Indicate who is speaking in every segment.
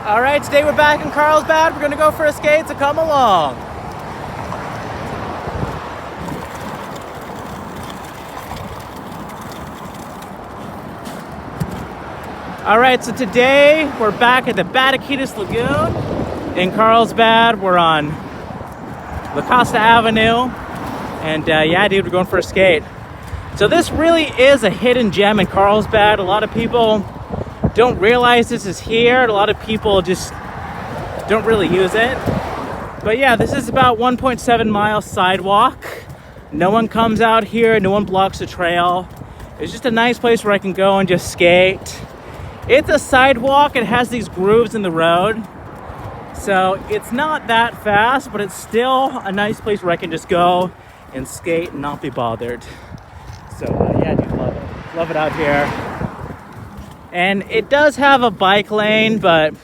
Speaker 1: All right, today we're back in Carlsbad. We're gonna go for a skate, so come along. All right, so today we're back at the Batiquitos Lagoon in Carlsbad. We're on La Costa Avenue, and yeah, dude, we're going for a skate. So this really is a hidden gem in Carlsbad. A lot of people don't realize this is here. A lot of people just don't really use it. But yeah, this is about 1.7 mile sidewalk. No one comes out here, no one blocks the trail. It's just a nice place where I can go and just skate. It's a sidewalk, it has these grooves in the road. So it's not that fast, but it's still a nice place where I can just go and skate and not be bothered. So yeah, dude, love it. Love it out here. And it does have a bike lane, but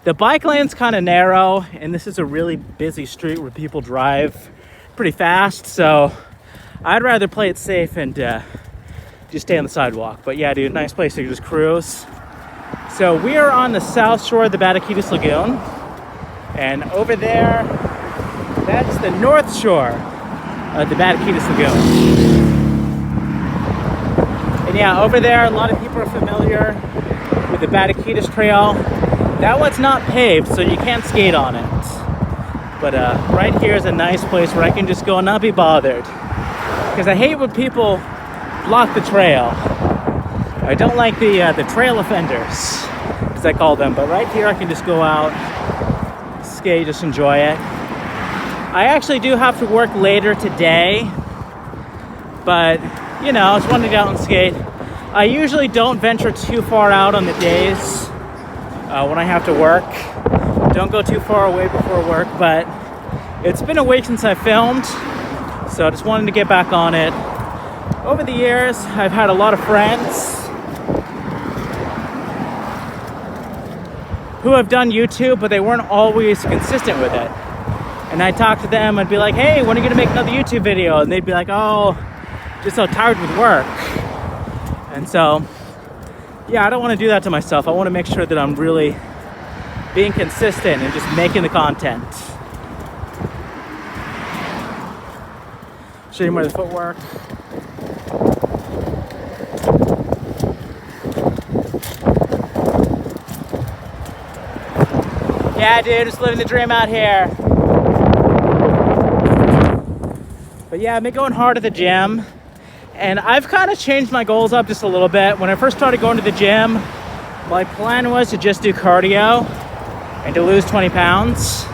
Speaker 1: the bike lane's kind of narrow, and this is a really busy street where people drive pretty fast. So I'd rather play it safe and just stay on the sidewalk. But yeah, dude, nice place to just cruise. So we are on the south shore of the Batiquitos Lagoon, and over there, that's the north shore of the Batiquitos Lagoon. And yeah, over there, a lot of people are familiar with the Batiquitos Trail. That one's not paved, so you can't skate on it. But right here is a nice place where I can just go and not be bothered. Because I hate when people block the trail. I don't like the trail offenders, as I call them. But right here, I can just go out, skate, just enjoy it. I actually do have to work later today, but you know, I just wanted to get out and skate. I usually don't venture too far out on the days when I have to work. Don't go too far away before work, but it's been a week since I filmed, so I just wanted to get back on it. Over the years, I've had a lot of friends who have done YouTube, but they weren't always consistent with it. And I talk to them and be like, hey, when are you gonna make another YouTube video? And they'd be like, oh, just so tired with work. And so, yeah, I don't want to do that to myself. I want to make sure that I'm really being consistent and just making the content. Show you more of the footwork. Yeah, dude, just living the dream out here. But yeah, I've been going hard at the gym. And I've kind of changed my goals up just a little bit. When I first started going to the gym, my plan was to just do cardio and to lose 20 pounds.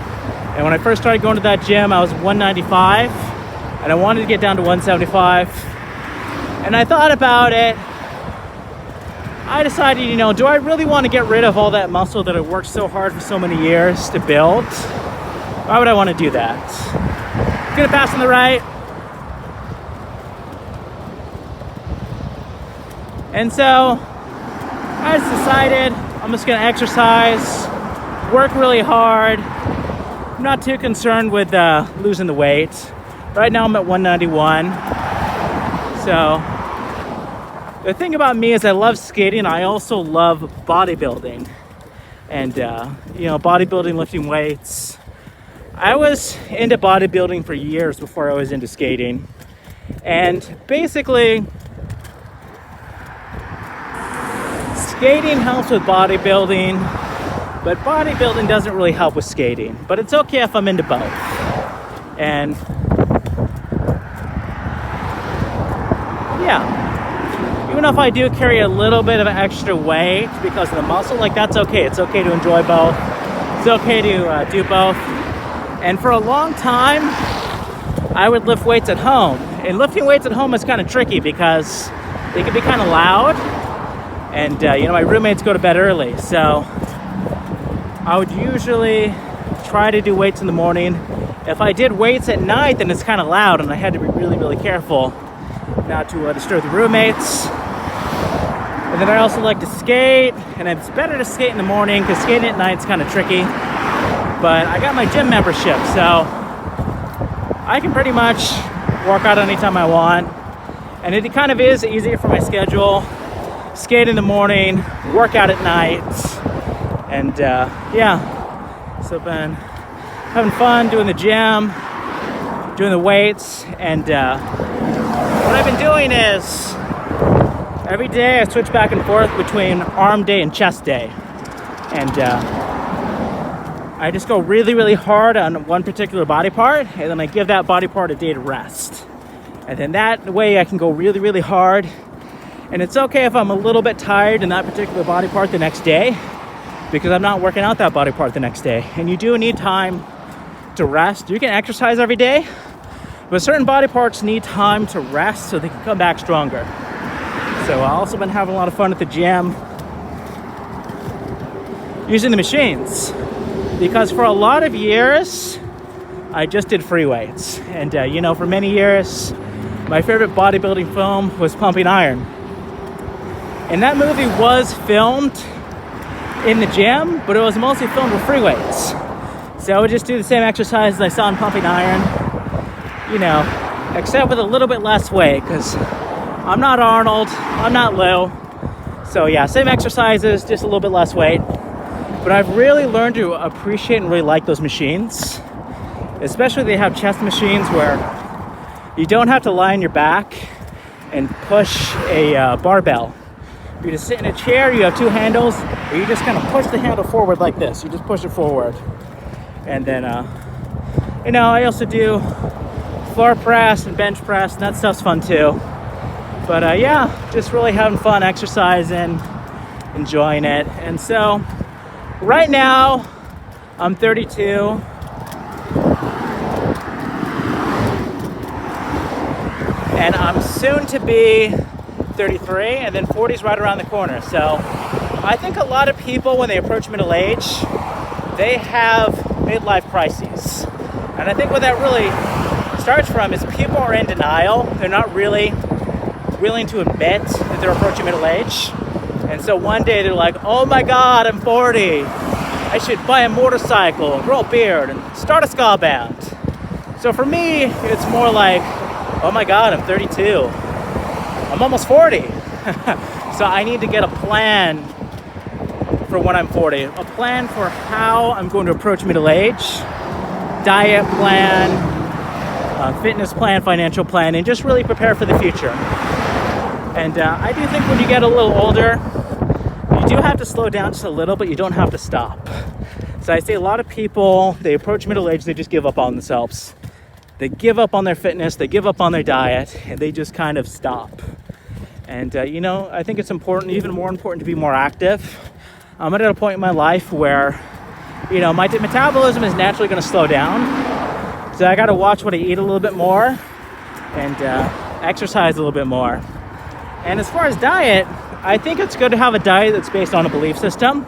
Speaker 1: And when I first started going to that gym, I was 195 and I wanted to get down to 175. And I thought about it. I decided, you know, do I really want to get rid of all that muscle that I worked so hard for so many years to build? Why would I want to do that? Gonna pass on the right. And so I just decided I'm just gonna exercise, work really hard. I'm not too concerned with losing the weight. Right now I'm at 191. So the thing about me is I love skating. I also love bodybuilding. And you know, bodybuilding, lifting weights. I was into bodybuilding for years before I was into skating. And basically, skating helps with bodybuilding, but bodybuilding doesn't really help with skating. But it's okay if I'm into both. And yeah, even if I do carry a little bit of extra weight because of the muscle, like that's okay. It's okay to enjoy both. It's okay to do both. And for a long time, I would lift weights at home. And lifting weights at home is kind of tricky because they can be kind of loud. And you know, my roommates go to bed early, so I would usually try to do weights in the morning. If I did weights at night, then it's kind of loud, and I had to be really, really careful not to disturb the roommates. And then I also like to skate, and it's better to skate in the morning because skating at night is kind of tricky. But I got my gym membership, so I can pretty much work out anytime I want, and it kind of is easier for my schedule. Skate in the morning, work out at night, And yeah, so I've been having fun doing the gym, doing the weights, and what I've been doing is every day I switch back and forth between arm day and chest day. And I just go really, really hard on one particular body part, and then I give that body part a day to rest. And then that way I can go really, really hard. And it's okay if I'm a little bit tired in that particular body part the next day, because I'm not working out that body part the next day. And you do need time to rest. You can exercise every day, but certain body parts need time to rest so they can come back stronger. So I've also been having a lot of fun at the gym using the machines, because for a lot of years I just did free weights. And for many years my favorite bodybuilding film was Pumping Iron, and that movie was filmed in the gym, but it was mostly filmed with free weights. So I would just do the same exercises I saw in Pumping Iron, except with a little bit less weight, because I'm not Arnold, I'm not Lou. So yeah, same exercises, just a little bit less weight. But I've really learned to appreciate and really like those machines. Especially they have chest machines where you don't have to lie on your back and push a barbell. You just sit in a chair, you have two handles, and you just kind of push the handle forward like this. You just push it forward. And then, I also do floor press and bench press, and that stuff's fun too. But yeah, just really having fun exercising, enjoying it. And so right now I'm 32. And I'm soon to be 33, and then 40 is right around the corner. So I think a lot of people, when they approach middle age, they have midlife crises. And I think what that really starts from is people are in denial. They're not really willing to admit that they're approaching middle age. And so one day they're like, oh my God, I'm 40. I should buy a motorcycle and grow a beard and start a ska band. So for me, it's more like, oh my God, I'm 32. I'm almost 40. So I need to get a plan for when I'm 40. A plan for how I'm going to approach middle age. Diet plan, fitness plan, financial plan, and just really prepare for the future. And I do think when you get a little older, you do have to slow down just a little, but you don't have to stop. So I see a lot of people, they approach middle age, they just give up on themselves. They give up on their fitness, they give up on their diet, and they just kind of stop. And I think it's important, even more important, to be more active. I'm at a point in my life where, my metabolism is naturally going to slow down. So I got to watch what I eat a little bit more and exercise a little bit more. And as far as diet, I think it's good to have a diet that's based on a belief system.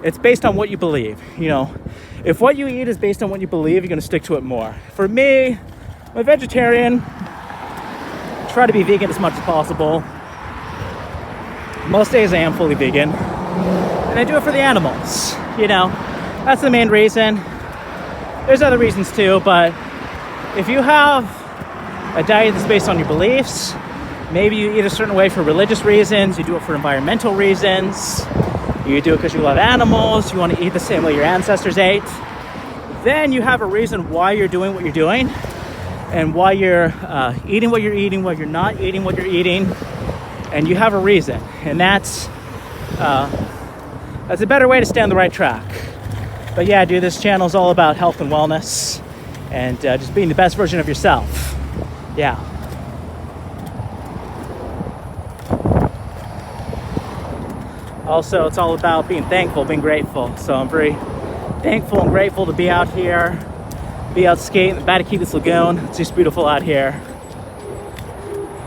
Speaker 1: It's based on what you believe. If what you eat is based on what you believe, you're going to stick to it more. For me, I'm a vegetarian. Try to be vegan as much as possible. Most days I am fully vegan. And I do it for the animals. That's the main reason. There's other reasons too, but if you have a diet that's based on your beliefs, maybe you eat a certain way for religious reasons, you do it for environmental reasons, you do it because you love animals, you want to eat the same way your ancestors ate, then you have a reason why you're doing what you're doing and why you're eating what you're eating, why you're not eating what you're eating, and you have a reason. And that's a better way to stay on the right track. But yeah, dude, this channel is all about health and wellness and just being the best version of yourself. Yeah. Also, it's all about being thankful, being grateful. So I'm very thankful and grateful to be out here, be out skating in the Batiquitos Lagoon. It's just beautiful out here.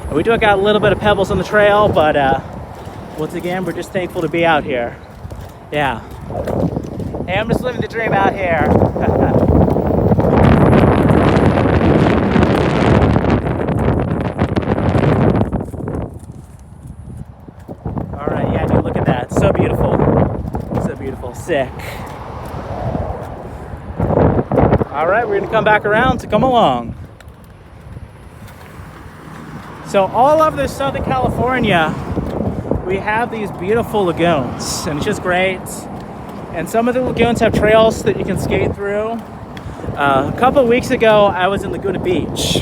Speaker 1: And we do got a little bit of pebbles on the trail, but once again, we're just thankful to be out here. Yeah. Hey, I'm just living the dream out here. All right, yeah, dude, look at that. So beautiful. So beautiful. Sick. All right, we're gonna come back around, so come along. So all over Southern California, we have these beautiful lagoons, and it's just great. And some of the lagoons have trails that you can skate through. A couple weeks ago, I was in Laguna Beach.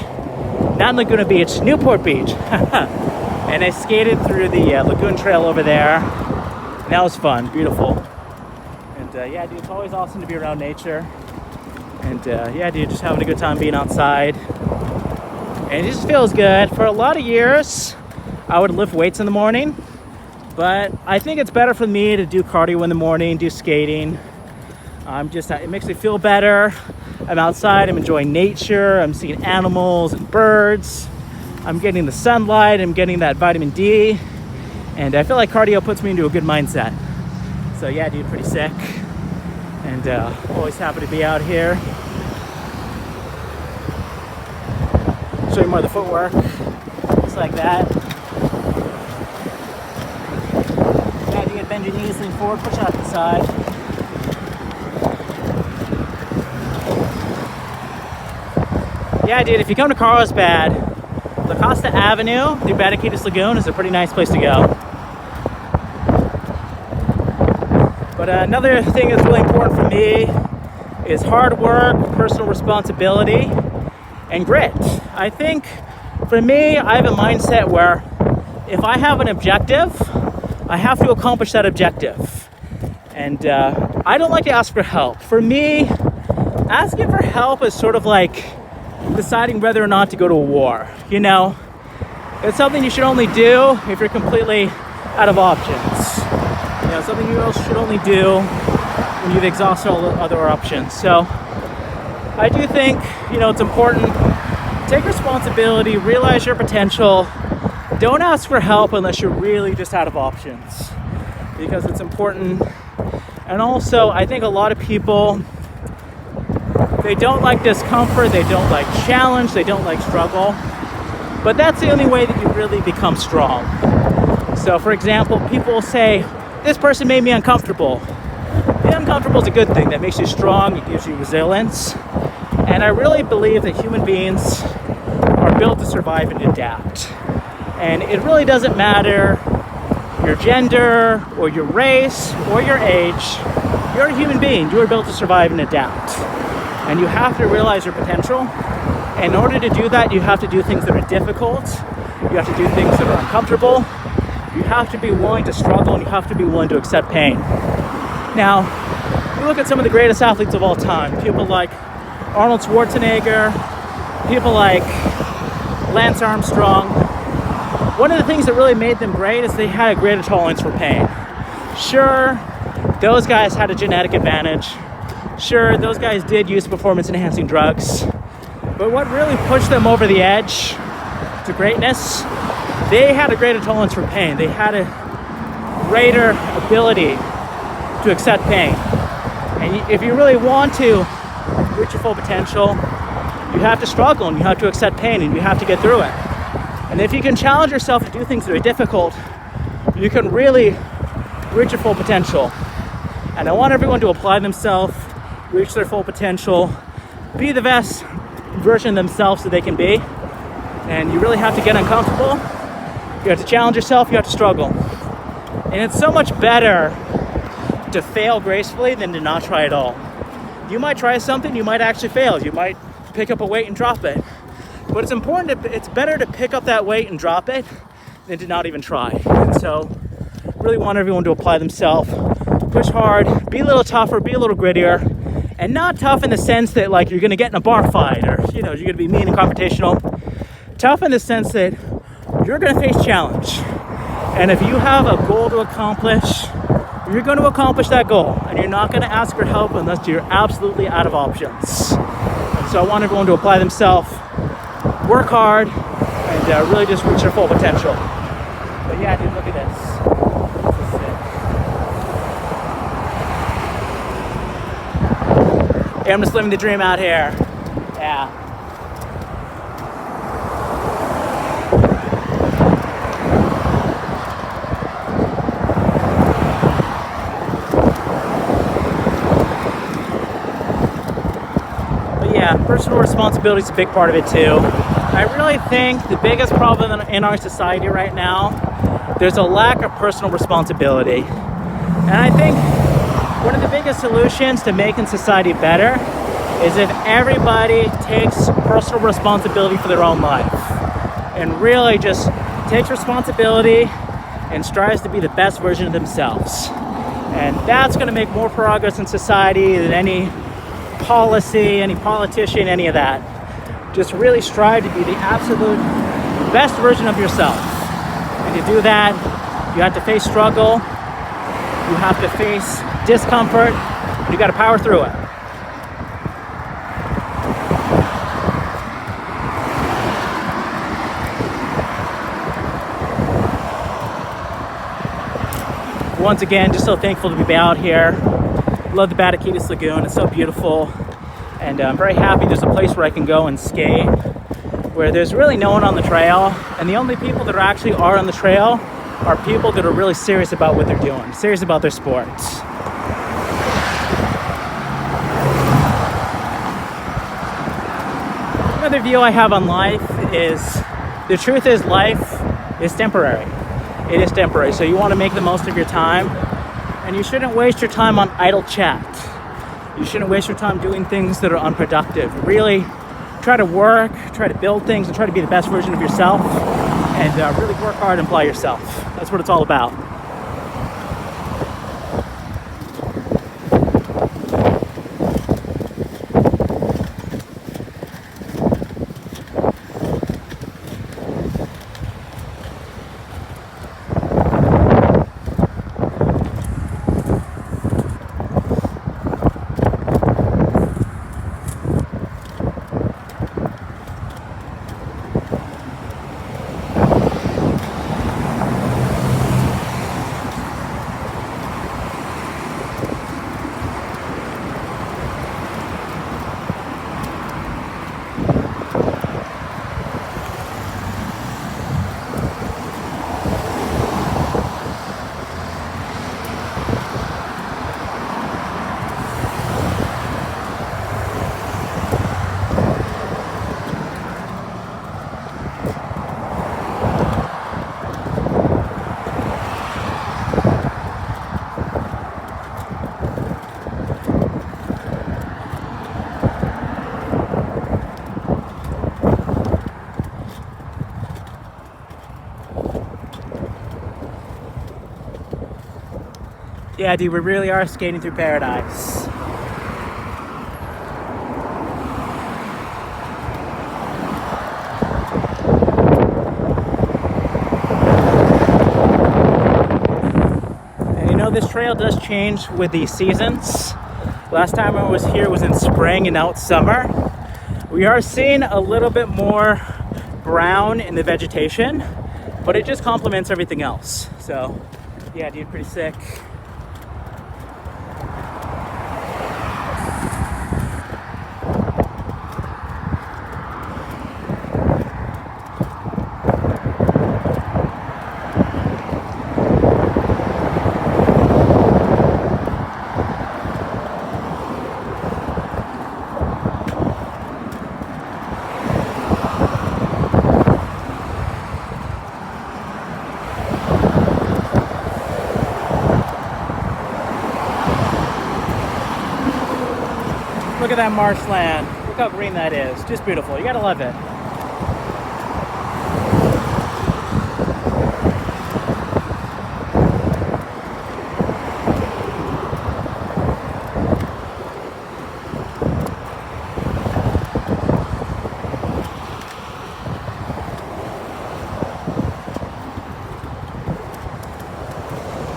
Speaker 1: Not Laguna Beach, Newport Beach. And I skated through the lagoon trail over there. And that was fun, beautiful. And yeah, dude, it's always awesome to be around nature. And yeah, dude, just having a good time being outside. And it just feels good. For a lot of years, I would lift weights in the morning. But I think it's better for me to do cardio in the morning, do skating. It makes me feel better. I'm outside, I'm enjoying nature, I'm seeing animals and birds. I'm getting the sunlight, I'm getting that vitamin D. And I feel like cardio puts me into a good mindset. So yeah, dude, pretty sick. And always happy to be out here. Show you more of the footwork. Just like that. Bend your knees, lean forward, push out to the side. Yeah, dude, if you come to Carlsbad, La Costa Avenue, the Batiquitos Lagoon is a pretty nice place to go. But another thing that's really important for me is hard work, personal responsibility, and grit. I think for me, I have a mindset where if I have an objective, I have to accomplish that objective. And I don't like to ask for help. For me, asking for help is sort of like deciding whether or not to go to a war. You know, it's something you should only do if you're completely out of options. You know, something you should only do when you've exhausted all the other options. So I do think, you know, it's important. Take responsibility, realize your potential. Don't ask for help unless you're really just out of options, because it's important. And also, I think a lot of people, they don't like discomfort, they don't like challenge, they don't like struggle. But that's the only way that you really become strong. So for example, people will say, this person made me uncomfortable. Being uncomfortable is a good thing. That makes you strong, it gives you resilience. And I really believe that human beings are built to survive and adapt. And it really doesn't matter your gender or your race or your age. You're a human being. You are built to survive and adapt. And you have to realize your potential. In order to do that, you have to do things that are difficult. You have to do things that are uncomfortable. You have to be willing to struggle, and you have to be willing to accept pain. Now, you look at some of the greatest athletes of all time. People like Arnold Schwarzenegger, people like Lance Armstrong. One of the things that really made them great is they had a greater tolerance for pain. Sure, those guys had a genetic advantage. Sure, those guys did use performance-enhancing drugs. But what really pushed them over the edge to greatness, they had a greater tolerance for pain. They had a greater ability to accept pain. And if you really want to reach your full potential, you have to struggle and you have to accept pain and you have to get through it. And if you can challenge yourself to do things that are difficult, you can really reach your full potential. And I want everyone to apply themselves, reach their full potential, be the best version of themselves that they can be. And you really have to get uncomfortable. You have to challenge yourself, you have to struggle. And it's so much better to fail gracefully than to not try at all. You might try something, you might actually fail. You might pick up a weight and drop it. But it's important, it's better to pick up that weight and drop it than to not even try. And so I really want everyone to apply themselves, push hard, be a little tougher, be a little grittier, and not tough in the sense that like you're gonna get in a bar fight or you're gonna be mean and confrontational. Tough in the sense that you're gonna face challenge. And if you have a goal to accomplish, you're gonna accomplish that goal. And you're not gonna ask for help unless you're absolutely out of options. And so I want everyone to apply themselves, work hard, and really just reach their full potential. But yeah, dude, look at this. This is sick. Hey, I'm just living the dream out here. Yeah. Personal responsibility is a big part of it too. I really think the biggest problem in our society right now, there's a lack of personal responsibility. And I think one of the biggest biggest solutions to making society better is if everybody takes personal responsibility for their own life and really just takes responsibility and strives to be the best version of themselves. And that's going to make more progress in society than any policy, any politician, any of that. Just really strive to be the absolute best version of yourself. And to do that, you have to face struggle, you have to face discomfort, and you got to power through it. Once again, just so thankful to be out here. Love the Batiquitos Lagoon, it's so beautiful. And I'm very happy there's a place where I can go and skate, where there's really no one on the trail. And the only people that actually are on the trail are people that are really serious about what they're doing, serious about their sports. Another view I have on life is, the truth is life is temporary. It is temporary, so you want to make the most of your time, and you shouldn't waste your time on idle chat. You shouldn't waste your time doing things that are unproductive. Really try to work, try to build things, and try to be the best version of yourself, and really work hard and apply yourself. That's what it's all about. Yeah, dude, we really are skating through paradise. And you know, this trail does change with the seasons. Last time I was here was in spring, and now it's summer. We are seeing a little bit more brown in the vegetation, but it just complements everything else. So, yeah, dude, pretty sick. Look at that marshland. Look how green that is. Just beautiful. You gotta love it.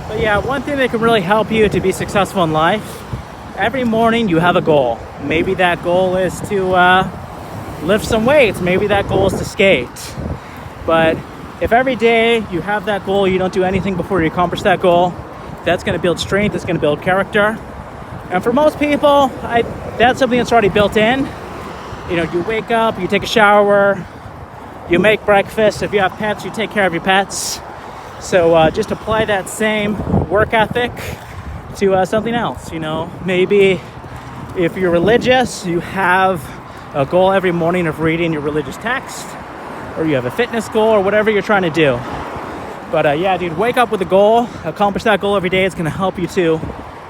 Speaker 1: But yeah, one thing that can really help you to be successful in life, every morning you have a goal. Maybe that goal is to lift some weights. Maybe that goal is to skate. But if every day you have that goal, you don't do anything before you accomplish that goal, that's going to build strength, it's going to build character. And for most people, that's something that's already built in. You know, you wake up, you take a shower, you make breakfast. If you have pets, you take care of your pets. So just apply that same work ethic to something else. You know, maybe if you're religious, you have a goal every morning of reading your religious text, or you have a fitness goal, or whatever you're trying to do. But yeah, dude, wake up with a goal, accomplish that goal every day. It's going to help you to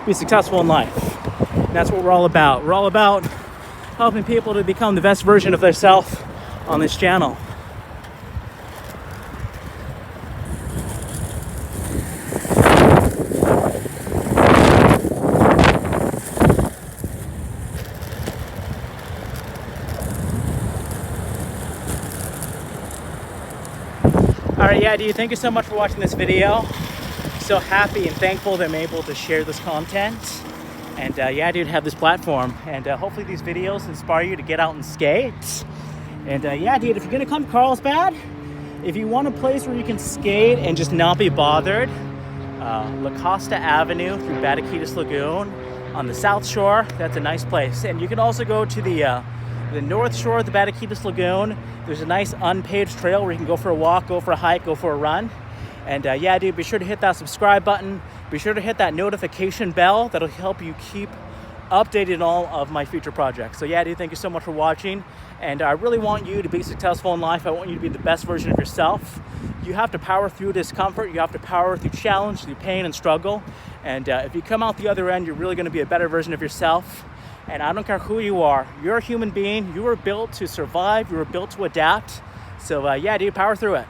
Speaker 1: be successful in life. And that's what we're all about. We're all about helping people to become the best version of themselves on this channel. All right, yeah, dude, thank you so much for watching this video. So happy and thankful that I'm able to share this content. And yeah, dude, have this platform. And hopefully these videos inspire you to get out and skate. And yeah, dude, if you're gonna come to Carlsbad, if you want a place where you can skate and just not be bothered, La Costa Avenue through Batiquitos Lagoon on the South Shore, that's a nice place. And you can also go to the North Shore of the Batiquitos Lagoon. There's a nice unpaved trail where you can go for a walk, go for a hike, go for a run. And yeah, dude, be sure to hit that subscribe button. Be sure to hit that notification bell. That'll help you keep updated on all of my future projects. So yeah, dude, thank you so much for watching. And I really want you to be successful in life. I want you to be the best version of yourself. You have to power through discomfort. You have to power through challenge, through pain and struggle. And if you come out the other end, you're really gonna be a better version of yourself. And I don't care who you are. You're a human being. You were built to survive. You were built to adapt. So yeah, dude, power through it.